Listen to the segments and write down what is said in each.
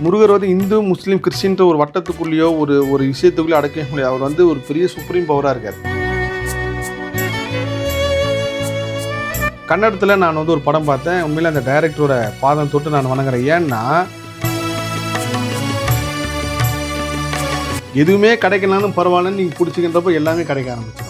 முருகர் வந்து இந்து முஸ்லீம் கிறிஸ்டின்ற ஒரு வட்டத்துக்குள்ளேயோ ஒரு ஒரு விஷயத்துக்குள்ளே அடக்கவே முடியாது. அவர் வந்து ஒரு பெரிய சுப்ரீம் பவராக இருக்கார். கன்னடத்தில் நான் வந்து ஒரு படம் பார்த்தேன். உண்மையிலே அந்த டைரக்டரோட பாதம் தொட்டு நான் வணங்குறேன். ஏன்னா எதுவுமே கிடைக்கலான்னு பரவாயில்லன்னு நீங்கள் பிடிச்சிக்கின்றப்போ எல்லாமே கிடைக்க ஆரம்பிச்சிடும்.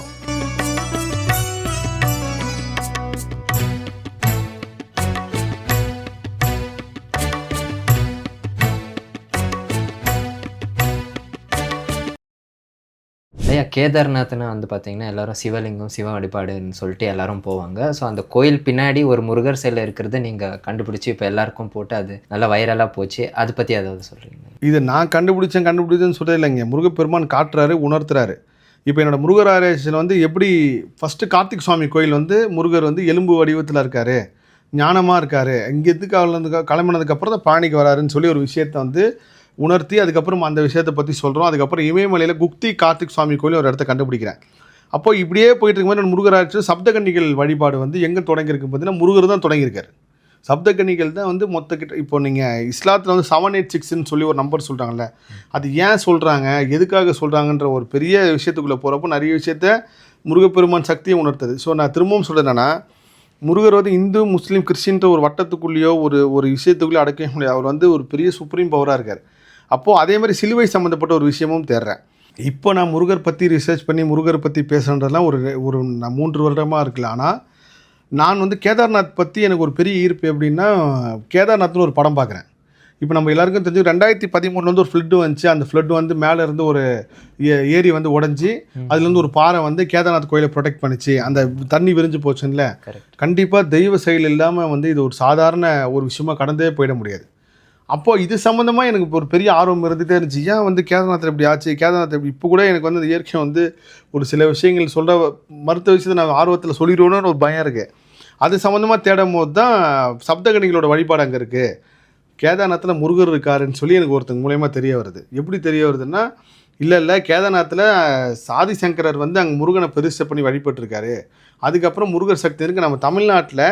ஐயா கேதார்நாத்னா வந்து பார்த்தீங்கன்னா எல்லாரும் சிவலிங்கம் சிவ வழிபாடுன்னு சொல்லிட்டு எல்லாரும் போவாங்க. ஸோ அந்த கோயில் பின்னாடி ஒரு முருகர் சிலை இருக்கிறத நீங்கள் கண்டுபிடிச்சி இப்போ எல்லாருக்கும் போட்டு அது நல்லா வைரலாக போச்சு. அதை பற்றி ஏதாவது சொல்கிறீங்க? இது நான் கண்டுபிடிச்சேன்னு சொல்கிறது இல்லைங்க. முருகப்பெருமான் காட்டுறாரு, உணர்த்துறாரு. இப்போ என்னோடய முருகர் ஆராய்ச்சியில் வந்து எப்படி ஃபஸ்ட்டு கார்த்திக் சுவாமி கோயில் வந்து முருகர் வந்து எலும்பு வடிவத்தில் இருக்கார், ஞானமாக இருக்கார், இங்கே கிளம்பினதுக்கப்புறம் தான் பழனிக்கு வராருன்னு சொல்லி ஒரு விஷயத்தை வந்து உணர்த்தி அதுக்கப்புறம் அந்த விஷயத்தை பற்றி சொல்கிறோம். அதுக்கப்புறம் இமயமலையில் குப்தி கார்த்திக் சுவாமி கோயில் ஒரு இடத்த கண்டுபிடிக்கிறேன். அப்போ இப்படியே போயிட்டு இருக்கும்போது நான் முருகராட்சி சப்தகன்னிகள் வழிபாடு வந்து எங்கே தொடங்கியிருக்கு பார்த்தீங்கன்னா முருகர் தான் தொடங்கியிருக்காரு. சப்தகன்னிகள் தான் வந்து மொத்த இப்போ நீங்கள் இஸ்லாத்தில் வந்து 786ன்னு சொல்லி ஒரு நம்பர் சொல்கிறாங்கல்ல, அது ஏன் சொல்கிறாங்க, எதுக்காக சொல்கிறாங்கன்ற ஒரு பெரிய விஷயத்துக்குள்ளே போகிறப்போ நிறைய விஷயத்த முருகப்பெருமான் சக்தியை உணர்த்துது. ஸோ நான் திரும்பவும் சொல்கிறது என்னன்னா, முருகர் வந்து இந்து முஸ்லீம் கிறிஸ்டின்ற ஒரு வட்டத்துக்குள்ளேயோ ஒரு ஒரு விஷயத்துக்குள்ளேயோ அடக்கவே முடியாது. அவர் வந்து ஒரு பெரிய சுப்ரீம் பவராக இருக்கார். அப்போது அதே மாதிரி சிலுவை சம்மந்தப்பட்ட ஒரு விஷயமும் தேடுறேன். இப்போ நான் முருகர் பற்றி ரிசர்ச் பண்ணி முருகர் பற்றி பேசுகிறதெல்லாம் ஒரு 3 வருடமாக இருக்குல்ல. ஆனால் நான் வந்து கேதார்நாத் பற்றி எனக்கு ஒரு பெரிய ஈர்ப்பு எப்படின்னா, கேதார்நாத்னு ஒரு படம் பார்க்குறேன். இப்போ நம்ம எல்லாருக்கும் தெரிஞ்சு 2013 வந்து ஒரு ஃப்ளட்டு வந்துச்சு. அந்த ஃப்ளட் வந்து மேலே இருந்து ஒரு ஏரி வந்து உடஞ்சி அதுலேருந்து ஒரு பாறை வந்து கேதார்நாத் கோயிலை ப்ரொடெக்ட் பண்ணிச்சு. அந்த தண்ணி விரிஞ்சு போச்சுன்ல. கண்டிப்பாக தெய்வ செயல் இல்லாமல் வந்து இது ஒரு சாதாரண ஒரு விஷயமா கடந்தே போயிட முடியாது. அப்போது இது சம்மந்தமாக எனக்கு ஒரு பெரிய ஆர்வம் இருந்துகிட்டே இருந்துச்சு. ஏன் வந்து கேதார்நாத்தில் இப்படி ஆச்சு, கேதார்நாத் இப்படி இப்போ கூட எனக்கு வந்து அந்த இயற்கை வந்து ஒரு சில விஷயங்கள் சொல்கிற மருத்துவ விஷயத்தை நான் ஆர்வத்தில் சொல்லிடுவோன்னு ஒரு பயம் இருக்குது. அது சம்மந்தமாக தேடும் போது தான் சப்தகன்னிகளோட வழிபாடு அங்கே இருக்குது, கேதார்நாத்தில் முருகர் இருக்காருன்னு சொல்லி எனக்கு ஒருத்தங்க மூலயமா தெரிய வருது. எப்படி தெரிய வருதுன்னா, இல்லை கேதார்நாத்தில் ஆதிசங்கரர் வந்து அங்கே முருகனை பிரதிஷ்டை பண்ணி வழிபட்டிருக்காரு. அதுக்கப்புறம் முருகர் சக்தி இருக்குது. நம்ம தமிழ்நாட்டில்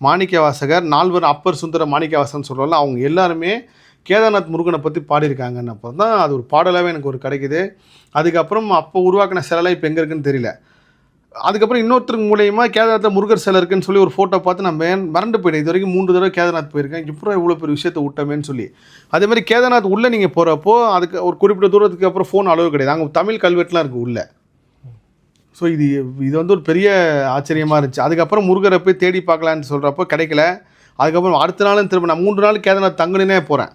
மாணிக்கவாசகர், 4 அப்பர் சுந்தர மாணிக்கவாசகர்னு சொல்கிறோம்ல, அவங்க எல்லாருமே கேதார்நாத் முருகனை பற்றி பாடியிருக்காங்கன்னு அப்போ தான் அது ஒரு பாடலாகவே எனக்கு ஒரு கிடைக்குது. அதுக்கப்புறம் அப்போ உருவாக்கின சிலைலாம் இப்போ எங்கே இருக்குன்னு தெரியல. அதுக்கப்புறம் இன்னொருத்தருக்கு மூலயமா கேதார்நாத்தில் முருகர் சிலை இருக்குன்னு சொல்லி ஒரு ஃபோட்டோ பார்த்து நான் மறந்து போயிட்டேன். இது வரைக்கும் 3 தடவை கேதார்நாத் போயிருக்கேன், இப்போ இவ்வளோ பெரிய விஷயத்தை விட்டமேன்னு சொல்லி. அதேமாதிரி கேதார்நாத் உள்ளே நீங்கள் போகிறப்போ அதுக்கு ஒரு குறிப்பிட்ட தூரத்துக்கு அப்புறம் ஃபோன் அளவு கிடையாது. அங்கே தமிழ் கல்வெட்டுலாம் இருக்குது உள்ளே. ஸோ இது வந்து ஒரு பெரிய ஆச்சரியமாக இருந்துச்சு. அதுக்கப்புறம் முருகரை போய் தேடி பார்க்கலான்னு சொல்கிறப்போ கிடைக்கல. அதுக்கப்புறம் அடுத்த நாளும் திரும்ப நான் 3 நாள் கேதார்நாத் தங்குனே போகிறேன்.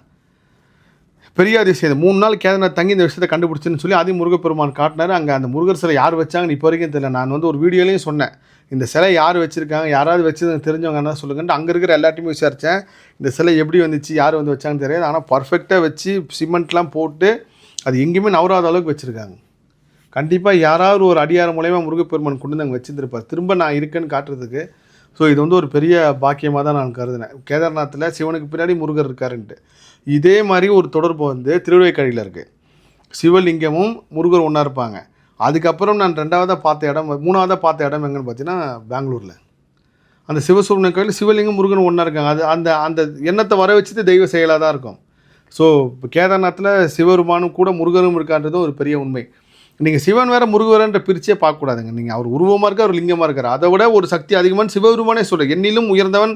பெரிய அதிசயம். 3 நாள் கேதார்நாத் தங்கி இந்த விஷயத்தை கண்டுபிடிச்சுன்னு சொல்லி அதையும் முருகப்பெருமான் காட்டினார். அங்கே அந்த முருகர் சிலை யார் வச்சாங்கன்னு இப்போ வரைக்கும் தெரியல. நான் வந்து ஒரு வீடியோலையும் சொன்னேன், இந்த சிலை யார் வச்சுருக்காங்க, யாராவது வச்சு தெரிஞ்சவங்க என்ன சொல்லுங்கன்ட்டு. அங்கே இருக்கிற எல்லாத்தையுமே விசாரித்தேன். இந்த சிலை எப்படி வந்துச்சு, யார் வந்து வச்சாங்கன்னு தெரியாது. ஆனால் பர்ஃபெக்டாக வச்சு சிமெண்ட்லாம் போட்டு அது எங்கேயுமே நவராத அளவுக்கு வச்சுருக்காங்க. கண்டிப்பாக யாராவது ஒரு அடியார் மூலயமா முருகப்பெருமான் கொண்டு வந்து அங்கே வச்சுருந்துருப்பார், திரும்ப நான் இருக்கேன்னு காட்டுறதுக்கு. ஸோ இது வந்து ஒரு பெரிய பாக்கியமாக தான் நான் கருதினேன். கேதார்நாத்தில் சிவனுக்கு பின்னாடி முருகர் இருக்காருன்ட்டு. இதே மாதிரி ஒரு தொடர்பு வந்து திருவைக்காடியில் இருக்குது. சிவலிங்கமும் முருகர் ஒன்றா இருப்பாங்க. அதுக்கப்புறம் நான் 2ஆவதாக பார்த்த இடம், 3ஆவதாக பார்த்த இடம் எங்கன்னு பார்த்தீங்கன்னா பெங்களூரில். அந்த சிவசுப்ரமணிய கோயில் சிவலிங்கம் முருகன் ஒன்றா இருக்காங்க. அது அந்த அந்த எண்ணத்தை வர வச்சுட்டு தெய்வ செயலாக தான் இருக்கும். ஸோ கேதார்நாத்தில் சிவபெருமானும் கூட முருகரும் இருக்கான்றது ஒரு பெரிய உண்மை. நீங்கள் சிவன் வேறு முருகரன்ற பிரிச்சே பார்க்கக்கூடாதுங்க. நீங்கள் அவர் உருவமாக இருக்கார், அவர் லிங்கமாக இருக்கார். அதை விட ஒரு சக்தி அதிகமான சிவபெருமானே சொல்கிறார். என்னிலும் உயர்ந்தவன்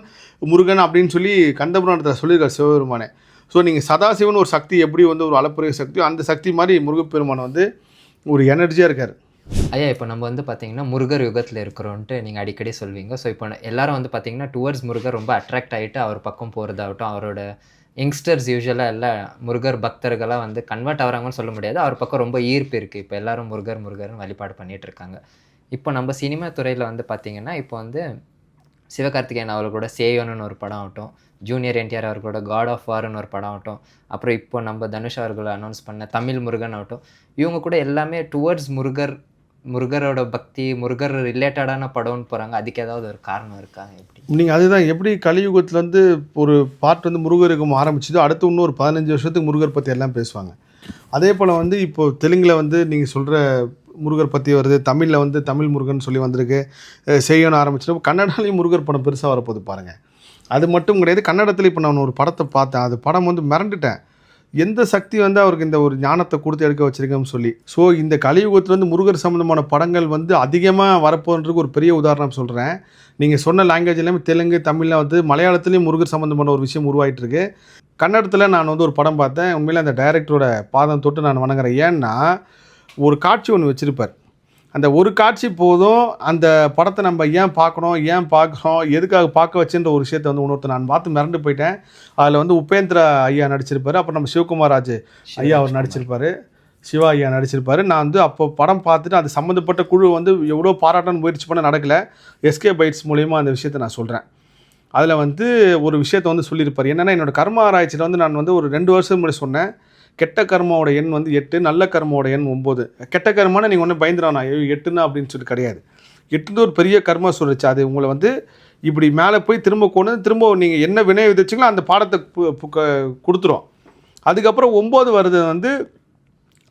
முருகன் அப்படின்னு சொல்லி கந்தபுராணத்தில் சொல்லியிருக்கார் சிவபெருமானே. ஸோ நீங்கள் சதாசிவன் ஒரு சக்தி எப்படி வந்து ஒரு அளப்புரிய சக்தியோ அந்த சக்தி மாதிரி முருகப்பெருமான் வந்து ஒரு எனர்ஜியாக இருக்கார். ஐயா இப்போ நம்ம வந்து பார்த்தீங்கன்னா முருகர் யுகத்தில் இருக்கிறோன்ட்டு நீங்கள் அடிக்கடி சொல்வீங்க. ஸோ இப்போ எல்லாரும் வந்து பார்த்தீங்கன்னா டுவர்ட்ஸ் முருகர் ரொம்ப அட்ராக்ட் ஆகிட்டு அவர் பக்கம் போகிறதாகட்டும், அவரோட யங்ஸ்டர்ஸ் யூஸ்வலாக எல்லாம் முருகர் பக்தர்களாக வந்து கன்வெர்ட் ஆகிறாங்கன்னு சொல்ல முடியாது, அவர் பக்கம் ரொம்ப ஈர்ப்பு இருக்குது. இப்போ எல்லோரும் முருகர்னு வழிபாடு பண்ணிகிட்ருக்காங்க. இப்போ நம்ம சினிமா துறையில் வந்து பார்த்திங்கன்னா இப்போ வந்து சிவகார்த்திகேயன் அவர்களோட சேயோன்னு ஒரு படம் ஆகட்டும், ஜூனியர் என்டிஆர் அவர்களோட காட் ஆஃப் வார்னு ஒரு படம் ஆகட்டும், அப்புறம் இப்போ நம்ம தனுஷ் அவர்களை அனௌன்ஸ் பண்ண தமிழ் முருகன் ஆகட்டும், இவங்க கூட எல்லாமே டுவர்ட்ஸ் முருகரோட பக்தி, முருகர் ரிலேட்டடான படம்னு போகிறாங்க. அதுக்கு ஏதாவது ஒரு காரணம் இருக்கா? எப்படி நீங்கள் அதுதான் எப்படி கலியுகத்தில் வந்து ஒரு பார்ட் வந்து முருகருக்கும் ஆரம்பிச்சதோ அடுத்து இன்னொரு 15 வருஷத்துக்கு முருகர் பற்றி எல்லாம் பேசுவாங்க. அதே போல் வந்து இப்போது தெலுங்கில் வந்து நீங்கள் சொல்கிற முருகர் பற்றி வருது, தமிழில் வந்து தமிழ் முருகன் சொல்லி வந்திருக்கு, செய்யணும் ஆரம்பிச்சிட்டப்போ கன்னடாலையும் முருகர் படம் பெருசாக வரப்போகுது பாருங்கள். அது மட்டும் கிடையாது, கன்னடத்தில் இப்போ நான் ஒரு படத்தை பார்த்தேன். அது படம் வந்து மிரண்டுட்டேன். எந்த சக்தி வந்து அவருக்கு இந்த ஒரு ஞானத்தை கொடுத்து எடுக்க வச்சிருக்கோம்னு சொல்லி. ஸோ இந்த கலியுகத்தில் வந்து முருகர் சம்மந்தமான படங்கள் வந்து அதிகமாக வரப்போன்றதுக்கு ஒரு பெரிய உதாரணம் சொல்கிறேன். நீங்கள் சொன்ன லாங்குவேஜ் எல்லாமே தெலுங்கு, தமிழில் வந்து மலையாளத்துலேயும் முருகர் சம்மந்தமான ஒரு விஷயம் உருவாகிட்டு இருக்கு. கன்னடத்தில் நான் வந்து ஒரு படம் பார்த்தேன். உண்மையிலே அந்த டைரக்டரோட பாதம் தொட்டு நான் வணங்குறேன். ஏன்னா ஒரு காட்சி ஒன்று வச்சுருப்பார். அந்த ஒரு காட்சி போதும் அந்த படத்தை நம்ம ஏன் பார்க்குறோம், எதுக்காக பார்க்க வச்சுன்ற ஒரு விஷயத்தை வந்து உணர்த்து. நான் பார்த்து மிரண்டு போயிட்டேன். அதில் வந்து உபேந்திரா ஐயா நடிச்சிருப்பார். அப்புறம் நம்ம சிவகுமார் ராஜ் ஐயா அவர் நடிச்சிருப்பார். சிவா ஐயா நடிச்சிருப்பார். நான் வந்து அப்போ படம் பார்த்துட்டு அது சம்மந்தப்பட்ட குழு வந்து எவ்வளோ பாராட்டணும் முயற்சி பண்ண நடக்கலை. எஸ்கே பைட்ஸ் மூலிமா அந்த விஷயத்தை நான் சொல்கிறேன். அதில் வந்து ஒரு விஷயத்தை வந்து சொல்லியிருப்பார். என்னென்னா என்னோடய கர்ம ஆராய்ச்சியில் வந்து நான் வந்து ஒரு 2 வருஷம் முன்னாடி சொன்னேன். கெட்ட கர்மாவோட எண் வந்து 8, நல்ல கர்மாவோட எண் 9. கெட்ட கர்மானா நீங்கள் ஒன்றும் பயந்துடானா 8னா அப்படின்னு சொல்லி கிடையாது. 8 ஒரு பெரிய கர்மா சொல்லிச்சு. அது உங்களை வந்து இப்படி மேலே போய் திரும்ப நீங்கள் என்ன வினை விதைச்சிங்களோ அந்த பாடத்தை கொடுத்துரும். அதுக்கப்புறம் 9 வருது வந்து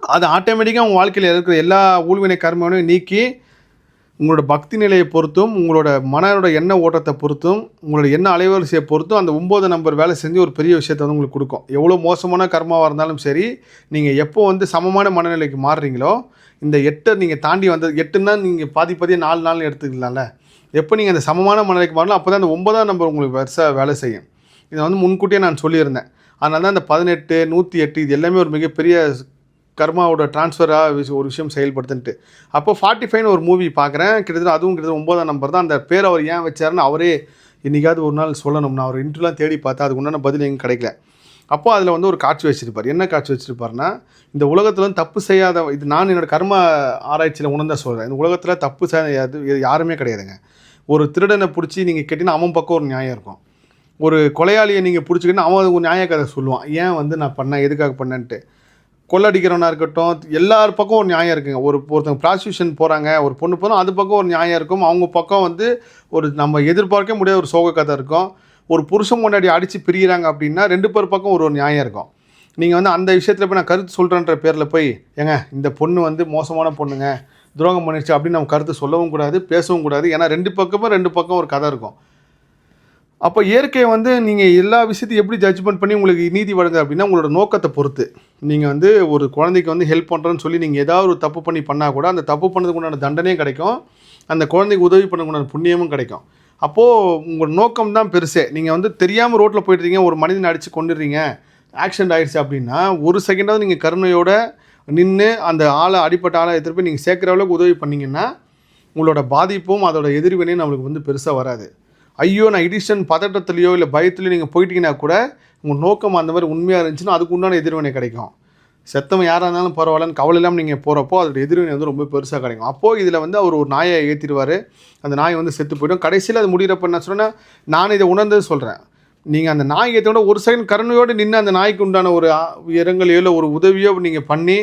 அது ஆட்டோமேட்டிக்காக உங்கள் வாழ்க்கையில் இருக்கிற எல்லா ஊழ்வினை கர்மாவையும் நீக்கி உங்களோட பக்தி நிலையை பொறுத்தும், உங்களோட மனோட எண்ண ஓட்டத்தை பொறுத்தும், உங்களோட எண்ண அலைவரிசையை பொறுத்தும் அந்த 9 நம்பர் வேலை செஞ்சு ஒரு பெரிய விஷயத்தை வந்து உங்களுக்கு கொடுக்கும். எவ்வளோ மோசமான கர்மாவாக இருந்தாலும் சரி, நீங்கள் எப்போ வந்து சமமான மனநிலைக்கு மாறுறீங்களோ, இந்த 8 நீங்கள் தாண்டி வந்தது 8ன்னா நீங்கள் பாதியாக 4 நாள் எடுத்துக்கலாம்ல. எப்போ நீங்கள் அந்த சமமான மனநிலைக்கு மாறலாம் அப்போ தான் அந்த 9ஆம் நம்பர் உங்களுக்கு வருஷம் வேலை செய்யும். இதை வந்து முன்கூட்டியே நான் சொல்லியிருந்தேன். அதனால தான் இந்த 18, 108 இது எல்லாமே ஒரு மிகப்பெரிய கர்மாவோட ட்ரான்ஸ்ஃபராக ஒரு விஷயம் செயல்படுத்துன்ட்டு. அப்போ 45ன்னு ஒரு மூவி பார்க்குறேன். கிட்டத்தட்ட 9ஆம் நம்பர் தான். அந்த பேர் அவர் ஏன் வச்சாருன்னு அவரே இன்றைக்காவது ஒரு நாள் சொல்லணும். நான் அவர் இன்டர்வியூலாம் தேடி பார்த்தா அதுக்கு உண்டான பதில் எங்கே கிடைக்கல. அப்போ அதில் வந்து ஒரு காட்சி வச்சுருப்பார். என்ன காட்சி வச்சுருப்பாருன்னா, இந்த உலகத்தில் வந்து தப்பு செய்யாத, இது நான் என்னோடய கர்ம ஆராய்ச்சியில் உணர்ந்த சொல்கிறேன். இந்த உலகத்தில் தப்பு செய்யாது யாருமே கிடையாதுங்க. ஒரு திருடனை பிடிச்சி நீங்கள் கேட்டிங்கன்னா அவன் பக்கம் ஒரு நியாயம் இருக்கும். ஒரு கொலையாளியை நீங்கள் பிடிச்சிக்கிட்டா அவன் ஒரு நியாய கதை சொல்லுவான். ஏன் வந்து நான் பண்ணேன், எதுக்காக பண்ணேன்ட்டு. கொள்ளடிக்கிறவனாக இருக்கட்டும், எல்லார் பக்கம் ஒரு நியாயம் இருக்குங்க. ஒருத்தவங்க ப்ராஸ்டியூஷன் போகிறாங்க, ஒரு பொண்ணு போகிறோம், அது பக்கம் ஒரு நியாயம் இருக்கும். அவங்க பக்கம் வந்து ஒரு நம்ம எதிர்பார்க்க முடியாத ஒரு சோக கதை இருக்கும். ஒரு புருஷன் முன்னாடி அடித்து பிரிகிறாங்க அப்படின்னா 2 பேர் பக்கம் ஒரு நியாயம் இருக்கும். நீங்கள் வந்து அந்த விஷயத்தில் போய் நான் கருத்து சொல்கிறேன்ற பேரில் போய் ஏங்க இந்த பொண்ணு வந்து மோசமான பொண்ணுங்க, துரோகம் பண்ணிடுச்சு அப்படின்னு நம்ம கருத்து சொல்லவும் கூடாது, பேசவும் கூடாது. ஏன்னா 2 பக்கம் ஒரு கதை இருக்கும். அப்போ இயற்கையை வந்து நீங்கள் எல்லா விஷயத்தையும் எப்படி ஜட்ஜ்மெண்ட் பண்ணி உங்களுக்கு நீதி வழங்குது அப்படின்னா உங்களோட நோக்கத்தை பொறுத்து. நீங்கள் வந்து ஒரு குழந்தைக்கு வந்து ஹெல்ப் பண்ணுறேன்னு சொல்லி நீங்கள் ஏதாவது ஒரு தப்பு பண்ணால் கூட அந்த தப்பு பண்ணதுக்கு உண்டான தண்டனையும் கிடைக்கும், அந்த குழந்தைக்கு உதவி பண்ணதுக்கு உண்டான புண்ணியமும் கிடைக்கும். அப்போது உங்கள் நோக்கம் தான் பெருசே. நீங்கள் வந்து தெரியாமல் ரோட்டில் போய்ட்டுறீங்க, ஒரு மனிதனை அடித்து கொண்டுடுறீங்க, ஆக்சிடென்ட் ஆகிடுச்சு அப்படின்னா ஒரு செகண்டாவது நீங்கள் கருணையோடு நின்று அந்த அடிப்பட்ட ஆளை எடுத்துகிட்டு போய் நீங்கள் சேர்க்குற அளவுக்கு உதவி பண்ணிங்கன்னா உங்களோட பாதிப்பும் அதோட எதிர்வினையும் நம்மளுக்கு வந்து பெருசாக வராது. ஐயோ நான் இடிஷன் பதட்டத்துலையோ இல்லை பயத்துலையோ நீங்கள் போயிட்டீங்கன்னா கூட உங்கள் நோக்கம் அந்த மாதிரி உண்மையாக இருந்துச்சுன்னா அதுக்கு உண்டான எதிர்வினை கிடைக்கும். செத்தவன் யாராக இருந்தாலும் பரவாயில்லன்னு கவலை இல்லாமல் நீங்கள் போகிறப்போ அதோட எதிர்வினை வந்து ரொம்ப பெருசாக கிடைக்கும். அப்போது இதில் வந்து அவர் ஒரு நாயை ஏற்றிடுவார், அந்த நாய் வந்து செத்து போய்டும். கடைசியில் அது முடிகிறப்ப என்ன சொன்னால் நான் இதை உணர்ந்தது சொல்கிறேன். நீங்கள் அந்த நாய் ஏற்றோட ஒரு செகண்ட் கருணையோடு நின்று அந்த நாய்க்கு உண்டான ஒரு இரங்கலையோ இல்லை ஒரு உதவியோ நீங்கள் பண்ணி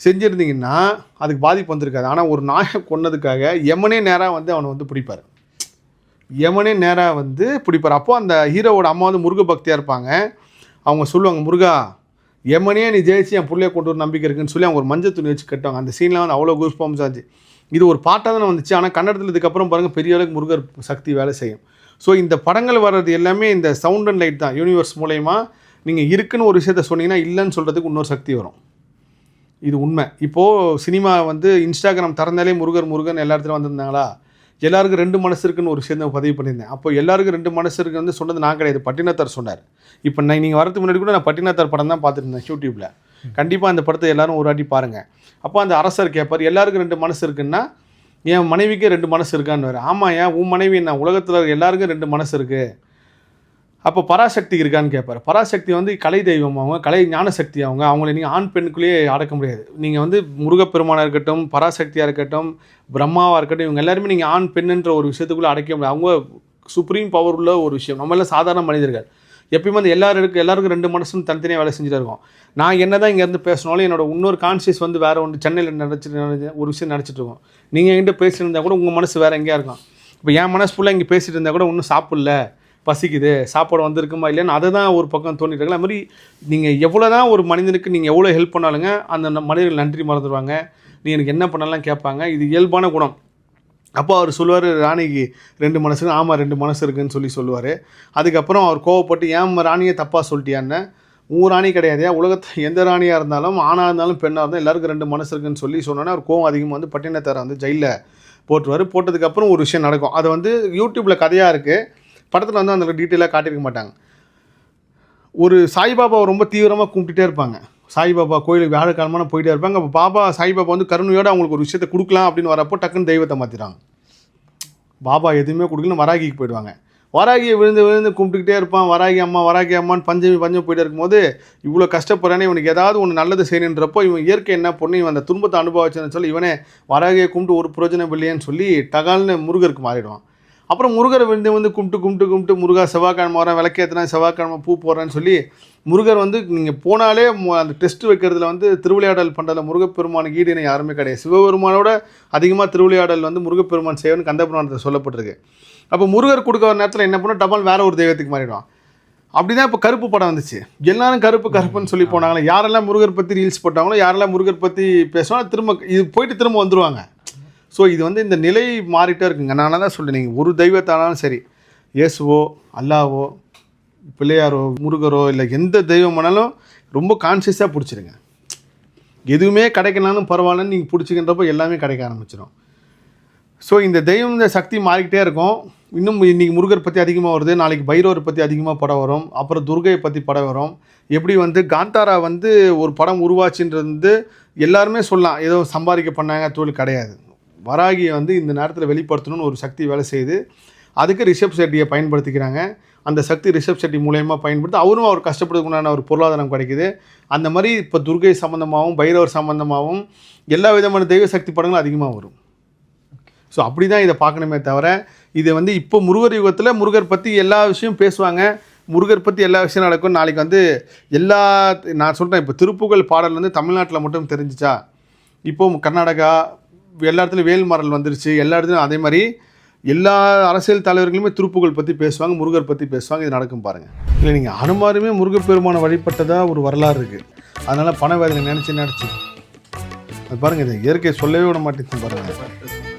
செஞ்சுருந்தீங்கன்னா அதுக்கு பாதிப்பு வந்திருக்காது. ஆனால் ஒரு நாயை கொன்னதுக்காக யமனே நேராக வந்து அவனை வந்து பிடிப்பார். அப்போது அந்த ஹீரோவோட அம்மா வந்து முருக பக்தியாக இருப்பாங்க. அவங்க சொல்லுவாங்க, முருகா யமனே நீ ஜெயிச்சு என் பிள்ளைய கொண்டு ஒரு நம்பிக்கை இருக்குன்னு சொல்லி அவங்க ஒரு மஞ்சள் துணி வச்சு கட்டுவாங்க. அந்த சீன்லாம் வந்து அவ்வளோ கூஸ் பம்ப்ஸ் ஆச்சு. இது ஒரு பாட்டாக தானே வந்துச்சு. ஆனால் கன்னடத்தில் இதுக்கப்புறம் பாருங்கள் பெரிய அளவுக்கு முருகர் சக்தி வேலை செய்யும். ஸோ இந்த படங்கள் வர்றது எல்லாமே இந்த சவுண்ட் அண்ட் லைட் தான். யூனிவர்ஸ் மூலயமா நீங்கள் இருக்குன்னு ஒரு விஷயத்த சொன்னீங்கன்னா இல்லைன்னு சொல்கிறதுக்கு இன்னொரு சக்தி வரும். இது உண்மை. இப்போது சினிமா வந்து இன்ஸ்டாகிராம் திறந்தாலே முருகன் எல்லா இடத்துலையும் வந்திருந்தாங்களா? எல்லாருக்கும் 2 மனசு இருக்குன்னு ஒரு விஷயத்தை பதிவு பண்ணியிருந்தேன். அப்போ எல்லாருக்கும் 2 மனசு இருக்கு வந்து சொன்னது நான் கிடையாது, பட்டினத்தார் சொன்னார். இப்போ நீங்கள் வரதுக்கு முன்னாடி கூட நான் பட்டினத்தார் படம் தான் பார்த்துட்டு இருந்தேன் யூடியூப்பில். கண்டிப்பாக அந்த படத்தை எல்லோரும் ஒரு வாட்டி பாருங்கள். அப்போ அந்த அரசர் கேட்பார், எல்லாருக்கும் 2 மனசு இருக்குன்னா என் மனைவிக்கே 2 மனசு இருக்கான்னு வேறு. ஆமாம், ஏன் உன் மனைவி என்ன உலகத்தில் எல்லாருக்கும் 2 மனசு இருக்குது, அப்போ பராசக்தி இருக்கான்னு கேட்பார். பராசக்தி வந்து கலை தெய்வம், அவங்க கலை ஞான சக்தி, அவங்கள நீங்கள் ஆண் பெண்ணுக்குள்ளேயே அடக்க முடியாது. நீங்கள் வந்து முருகப்பெருமானாக இருக்கட்டும், பராசக்தியாக இருக்கட்டும், பிரம்மாவாக இருக்கட்டும், இவங்க எல்லாருமே நீங்கள் ஆண் பெண்ணுன்ற ஒரு விஷயத்துக்குள்ளே அடைக்க முடியாது. அவங்க சுப்ரீம் பவர் உள்ள ஒரு விஷயம். நம்ம எல்லாம் சாதாரண மனிதர்கள். எப்பயுமே வந்து எல்லாருக்கும் 2 மனசுன்னு தனித்தனியாக வேலை செஞ்சுட்டு இருக்கோம். நான் என்ன தான் இங்கேருந்து பேசினாலும் என்னோட இன்னொரு கான்சியஸ் வந்து வேறு ஒன்று சென்னையில் ஒரு விஷயம் நினச்சிட்ருக்கோம். நீங்கள் என்கிட்ட பேசிட்டு இருந்தால் கூட உங்கள் மனசு வேறு எங்கேயா இருக்கும். இப்போ என் மனசு ஃபுல்லாக இங்கே பேசிகிட்டு இருந்தால் கூட இன்னும் சாப்பிடல, பசிக்குது, சாப்பாடு வந்திருக்குமா இல்லைன்னு அதை தான் ஒரு பக்கம் தோண்டிட்டு இருக்கலாம். அது மாதிரி நீங்கள் எவ்வளோ தான் ஒரு மனிதனுக்கு நீங்கள் எவ்வளோ ஹெல்ப் பண்ணாலுங்க அந்த மனிதர்கள் நன்றி மறந்துடுவாங்க. நீ எனக்கு என்ன பண்ணலாம் கேட்பாங்க. இது இயல்பான குணம். அப்போ அவர் சொல்லுவார், ராணிக்கு 2 மனசு. ஆமாம் 2 மனசு இருக்குதுன்னு சொல்லுவார். அதுக்கப்புறம் அவர் கோவப்பட்டு ஏன் ராணியை தப்பாக சொல்லிட்டியான்னு, ராணி கிடையாது, உலகத்தில் எந்த ராணியாக இருந்தாலும் ஆணாக இருந்தாலும் பெண்ணாக இருந்தாலும் எல்லாருக்கும் 2 மனசு இருக்குன்னு சொல்லி சொன்னோன்னே அவர் கோவம் அதிகமாக வந்து பட்டினத்தாரை வந்து ஜெயிலில் போட்டுருவார். போட்டதுக்கப்புறம் ஒரு விஷயம் நடக்கும். அது வந்து யூடியூப்பில் கதையாக இருக்குது, படத்தில் வந்து அந்த டீட்டெயிலாக காட்டியிருக்க மாட்டாங்க. ஒரு சாய்பாபாவை ரொம்ப தீவிரமாக கும்பிட்டுட்டே இருப்பாங்க. சாய்பாபா கோயிலுக்கு வியாழக்கிழமை போயிட்டே இருப்பாங்க. அப்போ பாபா சாய்பாபா வந்து கருணையோடு அவங்களுக்கு ஒரு விஷயத்தை கொடுக்கலாம் அப்படின்னு வரப்போ டக்குன்னு தெய்வத்தை மாற்றிடுறாங்க. பாபா எதுவுமே கொடுக்கலன்னு வராகிக்கு போயிடுவாங்க. வராகியை விழுந்து கும்பிட்டுக்கிட்டே இருப்பான். வராகி அம்மான்னு பஞ்சம் போயிட்டே இருக்கும்போது இவ்வளோ கஷ்டப்படுறானே, இவனுக்கு ஏதாவது ஒன்று நல்லது செய்யணுன்றப்போ இவன் இயற்கை என்ன பொண்ணு, இவன் அந்த துன்பத்தை அனுபவிச்சுன்னு சொல்லி இவனே வராகியை கும்பிட்டு ஒரு பிரயோஜனம் இல்லையேன்னு சொல்லி டகால்னு முருகருக்கு மாறிடுவான். அப்புறம் முருகரை வந்து கும்பிட்டு முருகா செவ்வாய்க்கிழமை வரேன், விளக்கேற்றினா செவ்வாய்க்கிழமை பூ போடுறேன்னு சொல்லி முருகர் வந்து நீங்கள் போனாலே அந்த டெஸ்ட் வைக்கிறதுல வந்து திருவிளையாடல் பண்ணுறதுல முருகப்பெருமானுக்கு ஈடுன்னு யாருமே கிடையாது. சிவபெருமானோட அதிகமாக திருவிளையாடல் வந்து முருகப்பெருமான் செய்வன்னு கந்தபுராணத்தில் சொல்லப்பட்டிருக்கு. அப்போ முருகர் கொடுக்க ஒரு நேரத்தில் என்ன பண்ண டபால் வேற ஒரு தெய்வத்துக்கு மாறிடுவான். அப்படி தான் இப்போ கருப்பு படம் வந்துச்சு. எல்லாரும் கருப்புன்னு சொல்லி போனாங்களே, யாரெல்லாம் முருகர் பற்றி ரீல்ஸ் போட்டாங்களோ, யாரெல்லாம் முருகர் பற்றி பேசுவாங்க, திரும்ப வந்துடுவாங்க. ஸோ இது வந்து இந்த நிலை மாறிட்டே இருக்குங்க. நான் தான் சொல்கிறேன், நீங்கள் ஒரு தெய்வத்தானாலும் சரி, இயேசுவோ அல்லாவோ பிள்ளையாரோ முருகரோ இல்லை எந்த தெய்வமானாலும் ரொம்ப கான்சியஸாக பிடிச்சிருங்க. எதுவுமே கிடைக்கனாலும் பரவாயில்லன்னு நீங்கள் பிடிச்சிக்கின்றப்போ எல்லாமே கிடைக்க ஆரம்பிச்சிடும். ஸோ இந்த தெய்வம் இந்த சக்தி மாறிக்கிட்டே இருக்கும். இன்னும் இன்றைக்கி முருகர் பற்றி அதிகமாக வருது, நாளைக்கு பைரவர் பற்றி அதிகமாக படம் வரும், அப்புறம் துர்கையை பற்றி படம் வரும். எப்படி வந்து காந்தாரா வந்து ஒரு படம் உருவாச்சுன்றது எல்லாருமே சொல்லலாம், ஏதோ சம்பாதிக்க பண்ணாங்க, தொழில் கிடையாது. வராகியை வந்து இந்த நேரத்தில் வெளிப்படுத்தணும்னு ஒரு சக்தி வேலை செய்யுது. அதுக்கு ரிஷப் ஷெட்டியை பயன்படுத்திக்கிறாங்க. அந்த சக்தி ரிஷப் ஷெட்டி மூலயமா பயன்படுத்தி அவரும் அவர் கஷ்டப்படுறதுக்குண்டான ஒரு பொருளாதாரம் கிடைக்குது. அந்த மாதிரி இப்போ துர்கை சம்மந்தமாகவும் பைரவர் சம்மந்தமாகவும் எல்லா விதமான தெய்வ சக்தி படங்களும் அதிகமாக வரும். ஸோ அப்படி தான் இதை பார்க்கணுமே தவிர, இது வந்து இப்போ முருகர் யுகத்தில் முருகர் பற்றி எல்லா விஷயம் பேசுவாங்க, முருகர் பற்றி எல்லா விஷயம் நடக்கும். நாளைக்கு வந்து நான் சொல்கிறேன், இப்போ திருப்புகழ் பாடல் வந்து தமிழ்நாட்டில் மட்டும் தெரிஞ்சிச்சா, இப்போ கர்நாடகா எல்லா இடத்துலையும் வேல்மாறல் வந்துருச்சு, எல்லா இடத்துலையும் அதே மாதிரி எல்லா அரசியல் தலைவர்களுமே திருப்புகழ் பற்றி பேசுவாங்க, முருகர் பற்றி பேசுவாங்க. இது நடக்கும் பாருங்கள். இல்லை நீங்கள் அனுமாருமே முருகப்பெருமானை வழிபட்டதாக ஒரு வரலாறு இருக்குது. அதனால் பண வேதனை நினச்சி அது பாருங்கள், இது இயற்கை சொல்லவே விட மாட்டேங்குது பாருங்கள்.